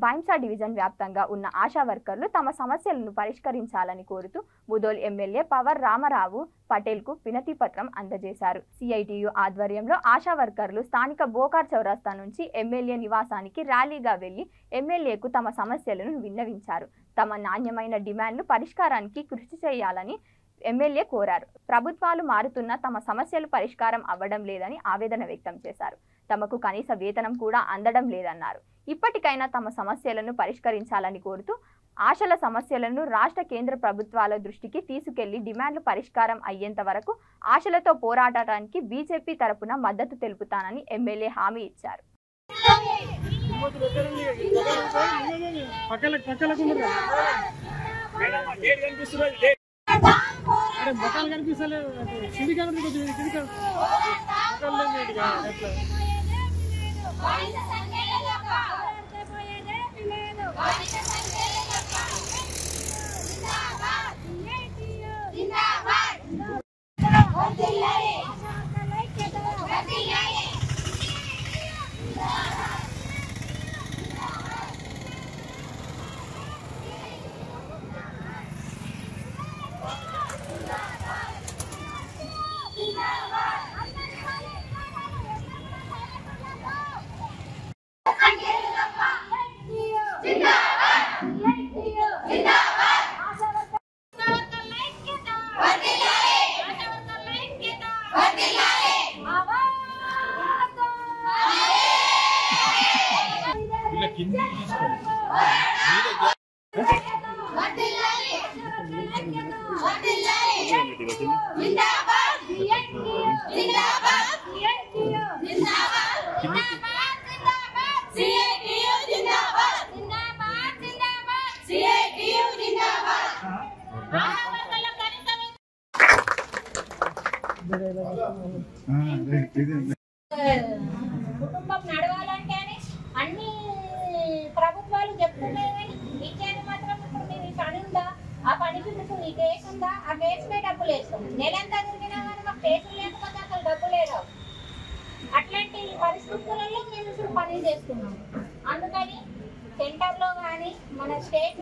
Bhainsa division వ్యాప్తంగా ఉన్న ఆశా వర్కర్లు తమ సమస్యలను పరిష్కరించాలని కోరుతూ ముదోల్ ఎమ్మెల్యే పవర్ రామారావు పటేల్కు వినతి పత్రం అందజేశారు. సిఐటియు ఆధ్వర్యంలో ఆశా వర్కర్లు స్థానిక బోకార్ చౌరస్తా నుంచి ఎమ్మెల్యే నివాసానికి ర్యాలీగా వెళ్లి ఎమ్మెల్యేకు తమ సమస్యలను విన్నవించారు. తమ నాణ్యమైన డిమాండ్లు పరిష్కారానికి కృషి చేయాలని ఎమ్మెల్యే కోరారు. ప్రభుత్వాలు మారుతున్నా తమ సమస్యలు పరిష్కారం అవ్వడం లేదని ఆవేదన వ్యక్తం చేశారు. తమకు కనీస వేతనం కూడా అందడం లేదన్నారు. ఇప్పటికైనా తమ సమస్యలను పరిష్కరించాలని కోరుతూ ఆశల సమస్యలను రాష్ట్ర కేంద్ర ప్రభుత్వాల దృష్టికి తీసుకెళ్లి డిమాండ్లు పరిష్కారం అయ్యేంత వరకు ఆశలతో పోరాడటానికి బీజేపీ తరపున మద్దతు తెలుపుతానని ఎమ్మెల్యే హామీ ఇచ్చారు. కుటుంబం నడవాలంటే అన్ని ప్రభుత్వాలు చెప్తున్నాయి. ఇచ్చేది మాత్రం ఇప్పుడు మీరు ఈ పని ఉందా, ఆ పనికి మీకు ఈ కేసు ఉందా, ఆ కేసులే డబ్బులు వేస్తాం. నెలంతా తిరిగినా కానీ మాకు కేసులు లేకపోతే అసలు డబ్బులే రావు. అట్లాంటి పరిస్థితులలో మేము ఇప్పుడు పని చేస్తున్నాం. అందుకని సెంటర్లో కానీ మన స్టేట్